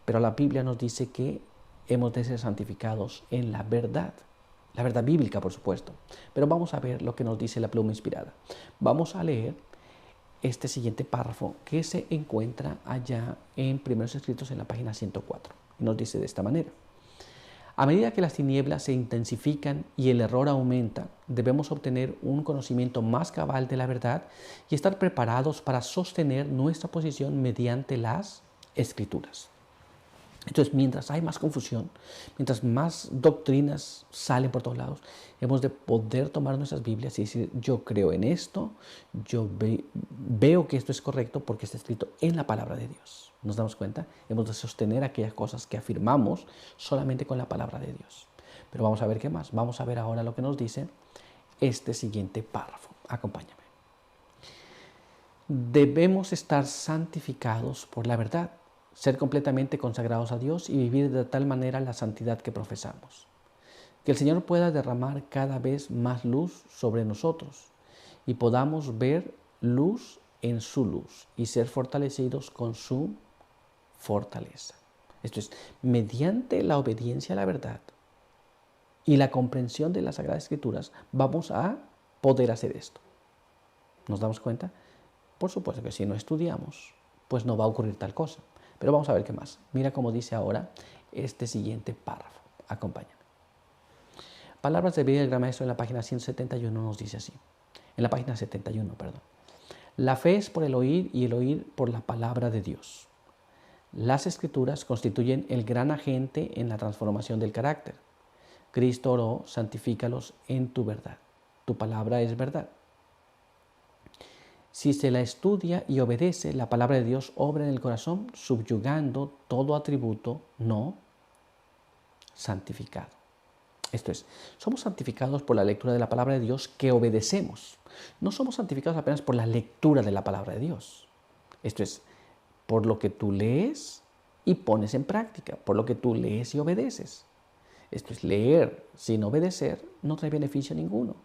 Pero la Biblia nos dice que hemos de ser santificados en la verdad bíblica, por supuesto. Pero vamos a ver lo que nos dice la pluma inspirada. Vamos a leer este siguiente párrafo que se encuentra allá en Primeros Escritos en la página 104. Y nos dice de esta manera. A medida que las tinieblas se intensifican y el error aumenta, debemos obtener un conocimiento más cabal de la verdad y estar preparados para sostener nuestra posición mediante las Escrituras. Entonces, mientras hay más confusión, mientras más doctrinas salen por todos lados, hemos de poder tomar nuestras Biblias y decir, yo creo en esto, yo veo que esto es correcto porque está escrito en la palabra de Dios. ¿Nos damos cuenta? Hemos de sostener aquellas cosas que afirmamos solamente con la palabra de Dios. Pero vamos a ver qué más. Vamos a ver ahora lo que nos dice este siguiente párrafo. Acompáñame. Debemos estar santificados por la verdad, ser completamente consagrados a Dios y vivir de tal manera la santidad que profesamos. Que el Señor pueda derramar cada vez más luz sobre nosotros y podamos ver luz en su luz y ser fortalecidos con su fortaleza. Esto es, mediante la obediencia a la verdad y la comprensión de las Sagradas Escrituras, vamos a poder hacer esto. ¿Nos damos cuenta? Por supuesto que si no estudiamos, pues no va a ocurrir tal cosa. Pero vamos a ver qué más. Mira cómo dice ahora este siguiente párrafo. Acompáñame. Palabras de vida del Gran Maestro en la página 171 nos dice así. En la página 71, perdón. La fe es por el oír y el oír por la palabra de Dios. Las Escrituras constituyen el gran agente en la transformación del carácter. Cristo oró, santifícalos en tu verdad. Tu palabra es verdad. Si se la estudia y obedece, la palabra de Dios obra en el corazón, subyugando todo atributo no santificado. Esto es, somos santificados por la lectura de la palabra de Dios que obedecemos. No somos santificados apenas por la lectura de la palabra de Dios. Esto es, por lo que tú lees y pones en práctica, por lo que tú lees y obedeces. Esto es, leer sin obedecer no trae beneficio ninguno.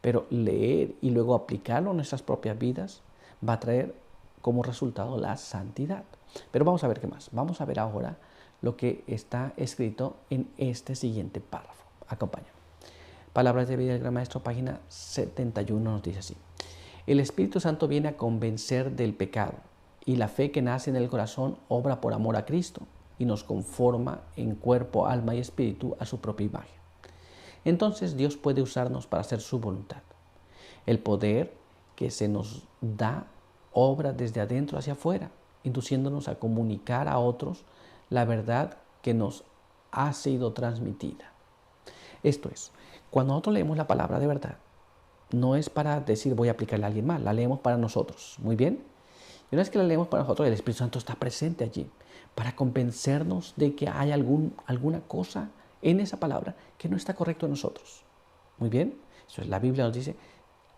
Pero leer y luego aplicarlo en nuestras propias vidas va a traer como resultado la santidad. Pero vamos a ver qué más. Vamos a ver ahora lo que está escrito en este siguiente párrafo. Acompáñame. Palabras de vida del Gran Maestro, página 71 nos dice así. El Espíritu Santo viene a convencer del pecado y la fe que nace en el corazón obra por amor a Cristo y nos conforma en cuerpo, alma y espíritu a su propia imagen. Entonces Dios puede usarnos para hacer su voluntad. El poder que se nos da obra desde adentro hacia afuera, induciéndonos a comunicar a otros la verdad que nos ha sido transmitida. Esto es, cuando nosotros leemos la palabra de verdad, no es para decir voy a aplicarla a alguien más, la leemos para nosotros, ¿muy bien? Y una vez que la leemos para nosotros, el Espíritu Santo está presente allí para convencernos de que hay alguna cosa en esa palabra que no está correcto en nosotros. Muy bien, eso es, la Biblia nos dice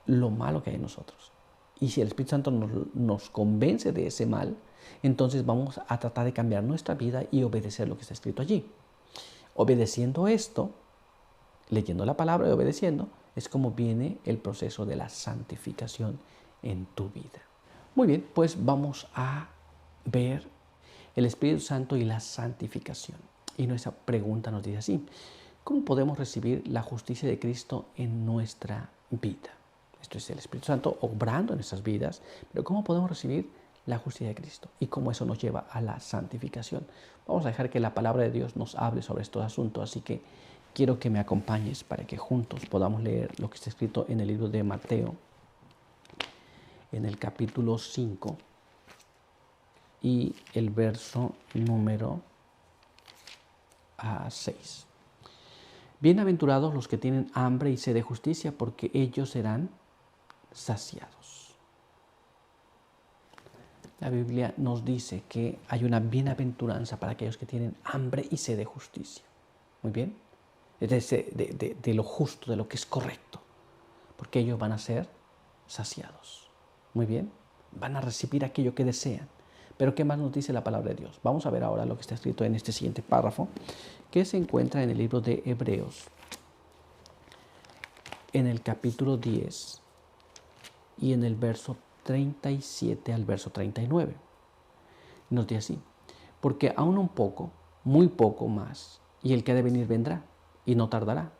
lo malo que hay en nosotros. Y si el Espíritu Santo nos convence de ese mal, entonces vamos a tratar de cambiar nuestra vida y obedecer lo que está escrito allí. Obedeciendo esto, leyendo la palabra y obedeciendo, es como viene el proceso de la santificación en tu vida. Muy bien, pues vamos a ver el Espíritu Santo y la santificación. Y nuestra pregunta nos dice así: ¿cómo podemos recibir la justicia de Cristo en nuestra vida? Esto es el Espíritu Santo obrando en nuestras vidas, pero ¿cómo podemos recibir la justicia de Cristo? Y cómo eso nos lleva a la santificación. Vamos a dejar que la palabra de Dios nos hable sobre estos asuntos, así que quiero que me acompañes para que juntos podamos leer lo que está escrito en el libro de Mateo, en el capítulo 5 y el verso número 6. Bienaventurados los que tienen hambre y sed de justicia, porque ellos serán saciados. La Biblia nos dice que hay una bienaventuranza para aquellos que tienen hambre y sed de justicia. Muy bien. De lo justo, de lo que es correcto. Porque ellos van a ser saciados. Muy bien. Van a recibir aquello que desean. Pero ¿qué más nos dice la palabra de Dios? Vamos a ver ahora lo que está escrito en este siguiente párrafo, que se encuentra en el libro de Hebreos, en el capítulo 10 y en el verso 37 al verso 39. Nos dice así: porque aún un poco, muy poco más, y el que ha de venir vendrá, y no tardará.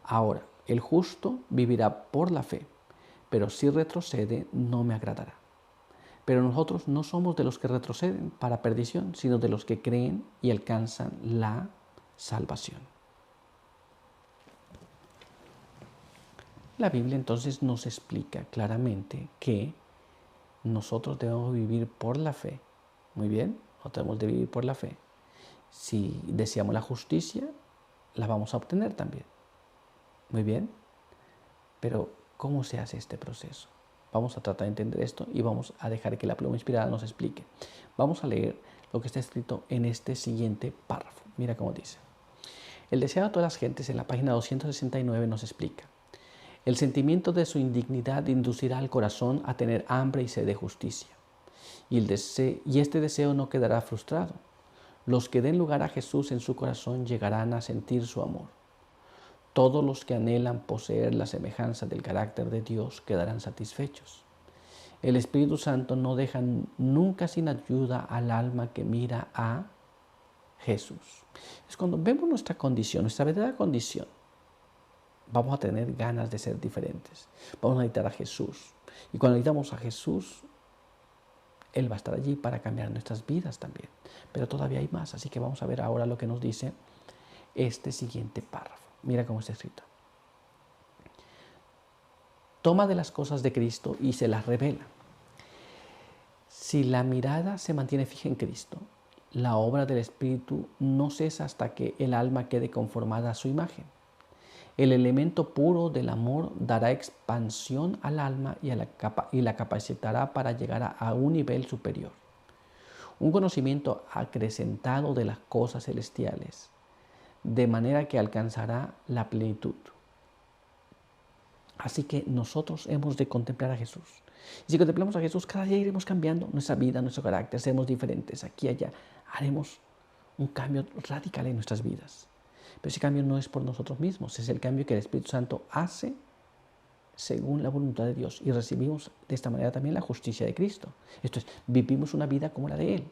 Ahora, el justo vivirá por la fe, pero si retrocede, no me agradará. Pero nosotros no somos de los que retroceden para perdición, sino de los que creen y alcanzan la salvación. La Biblia entonces nos explica claramente que nosotros debemos vivir por la fe. Muy bien, nosotros debemos de vivir por la fe. Si deseamos la justicia, la vamos a obtener también. Muy bien, pero ¿cómo se hace este proceso? Vamos a tratar de entender esto y vamos a dejar que la pluma inspirada nos explique. Vamos a leer lo que está escrito en este siguiente párrafo. Mira cómo dice: el deseo de todas las gentes, en la página 269, nos explica: el sentimiento de su indignidad inducirá al corazón a tener hambre y sed de justicia. Y este deseo no quedará frustrado. Los que den lugar a Jesús en su corazón llegarán a sentir su amor. Todos los que anhelan poseer la semejanza del carácter de Dios quedarán satisfechos. El Espíritu Santo no deja nunca sin ayuda al alma que mira a Jesús. Es cuando vemos nuestra condición, nuestra verdadera condición, vamos a tener ganas de ser diferentes. Vamos a necesitar a Jesús. Y cuando necesitamos a Jesús, Él va a estar allí para cambiar nuestras vidas también. Pero todavía hay más, así que vamos a ver ahora lo que nos dice este siguiente párrafo. Mira cómo está escrito: toma de las cosas de Cristo y se las revela. Si la mirada se mantiene fija en Cristo, la obra del Espíritu no cesa hasta que el alma quede conformada a su imagen. El elemento puro del amor dará expansión al alma y la capacitará para llegar a un nivel superior. Un conocimiento acrecentado de las cosas celestiales, de manera que alcanzará la plenitud. Así que nosotros hemos de contemplar a Jesús. Y si contemplamos a Jesús, cada día iremos cambiando nuestra vida, nuestro carácter, seremos diferentes. Aquí y allá haremos un cambio radical en nuestras vidas. Pero ese cambio no es por nosotros mismos, es el cambio que el Espíritu Santo hace según la voluntad de Dios. Y recibimos de esta manera también la justicia de Cristo. Esto es, vivimos una vida como la de Él.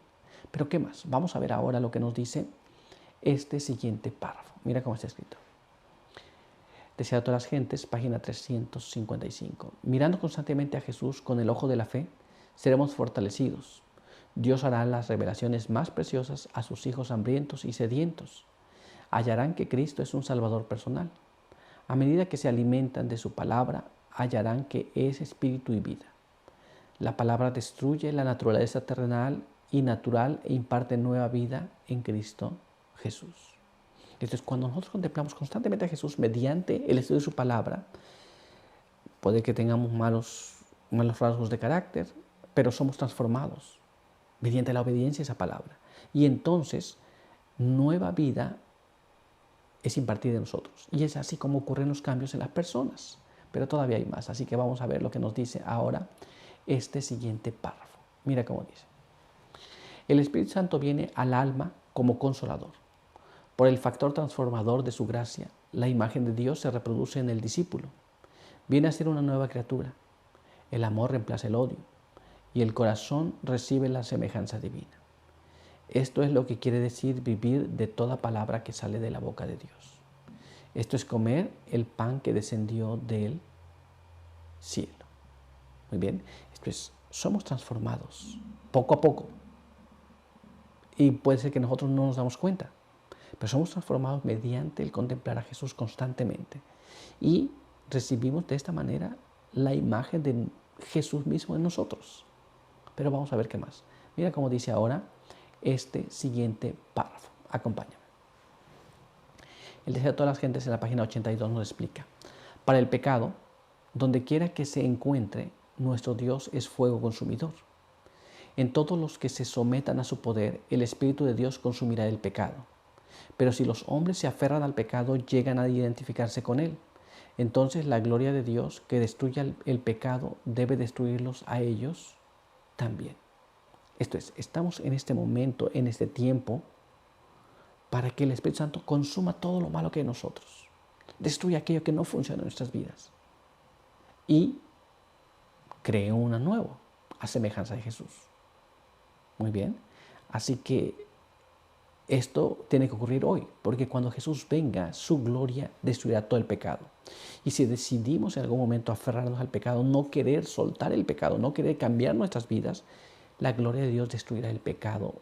Pero ¿qué más? Vamos a ver ahora lo que nos dice este siguiente párrafo. Mira cómo está escrito. Desea a todas las gentes, página 355. Mirando constantemente a Jesús con el ojo de la fe, seremos fortalecidos. Dios hará las revelaciones más preciosas a sus hijos hambrientos y sedientos. Hallarán que Cristo es un Salvador personal. A medida que se alimentan de su palabra, hallarán que es espíritu y vida. La palabra destruye la naturaleza terrenal y natural e imparte nueva vida en Cristo Jesús. Entonces, cuando nosotros contemplamos constantemente a Jesús mediante el estudio de su palabra, puede que tengamos malos rasgos de carácter, pero somos transformados mediante la obediencia a esa palabra. Y entonces, nueva vida es impartida en nosotros. Y es así como ocurren los cambios en las personas. Pero todavía hay más. Así que vamos a ver lo que nos dice ahora este siguiente párrafo. Mira cómo dice. El Espíritu Santo viene al alma como consolador. Por el factor transformador de su gracia, la imagen de Dios se reproduce en el discípulo. Viene a ser una nueva criatura. El amor reemplaza el odio y el corazón recibe la semejanza divina. Esto es lo que quiere decir vivir de toda palabra que sale de la boca de Dios. Esto es comer el pan que descendió del cielo. Muy bien, esto es, somos transformados poco a poco. Y puede ser que nosotros no nos damos cuenta, pero somos transformados mediante el contemplar a Jesús constantemente. Y recibimos de esta manera la imagen de Jesús mismo en nosotros. Pero vamos a ver qué más. Mira cómo dice ahora este siguiente párrafo. Acompáñame. El deseo de todas las gentes en la página 82 nos explica. Para el pecado, donde quiera que se encuentre, nuestro Dios es fuego consumidor. En todos los que se sometan a su poder, el Espíritu de Dios consumirá el pecado. Pero si los hombres se aferran al pecado, llegan a identificarse con él. Entonces la gloria de Dios que destruya el pecado debe destruirlos a ellos también. Esto es, estamos en este momento, en este tiempo, para que el Espíritu Santo consuma todo lo malo que hay en nosotros. Destruya aquello que no funciona en nuestras vidas. Y cree uno nuevo, a semejanza de Jesús. Muy bien. Así que esto tiene que ocurrir hoy, porque cuando Jesús venga, su gloria destruirá todo el pecado. Y si decidimos en algún momento aferrarnos al pecado, no querer soltar el pecado, no querer cambiar nuestras vidas, la gloria de Dios destruirá el pecado.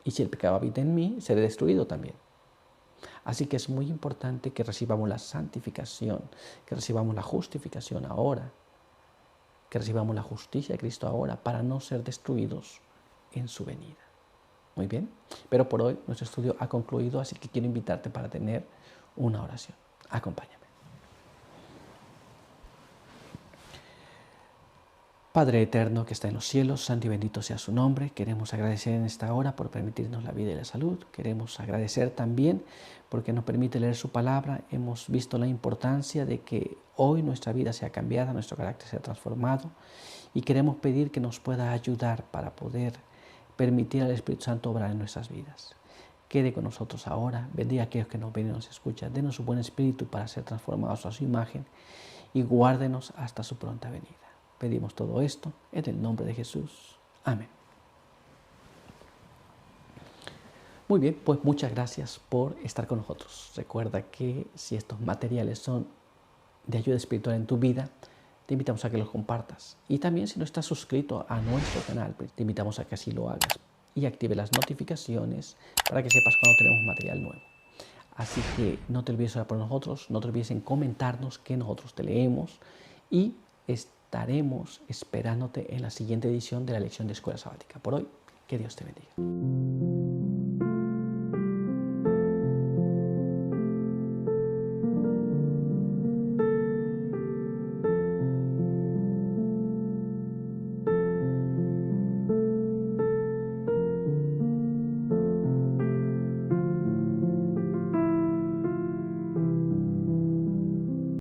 Y si el pecado habita en mí, seré destruido también. Así que es muy importante que recibamos la santificación, que recibamos la justificación ahora, que recibamos la justicia de Cristo ahora para no ser destruidos en su venida. Muy bien, pero por hoy nuestro estudio ha concluido, así que quiero invitarte para tener una oración. Acompáñame. Padre eterno que está en los cielos, santo y bendito sea su nombre. Queremos agradecer en esta hora por permitirnos la vida y la salud. Queremos agradecer también porque nos permite leer su palabra. Hemos visto la importancia de que hoy nuestra vida sea cambiada, nuestro carácter sea transformado. Y queremos pedir que nos pueda ayudar para poder permitir al Espíritu Santo obrar en nuestras vidas. Quede con nosotros ahora, bendiga a aquellos que nos ven y nos escuchan, denos su buen espíritu para ser transformados a su imagen y guárdenos hasta su pronta venida. Pedimos todo esto en el nombre de Jesús. Amén. Muy bien, pues muchas gracias por estar con nosotros. Recuerda que si estos materiales son de ayuda espiritual en tu vida, te invitamos a que los compartas. Y también si no estás suscrito a nuestro canal, te invitamos a que así lo hagas y active las notificaciones para que sepas cuando tenemos material nuevo. Así que no te olvides orar por nosotros, no te olvides en comentarnos que nosotros te leemos y estaremos esperándote en la siguiente edición de la lección de Escuela Sabática. Por hoy, que Dios te bendiga.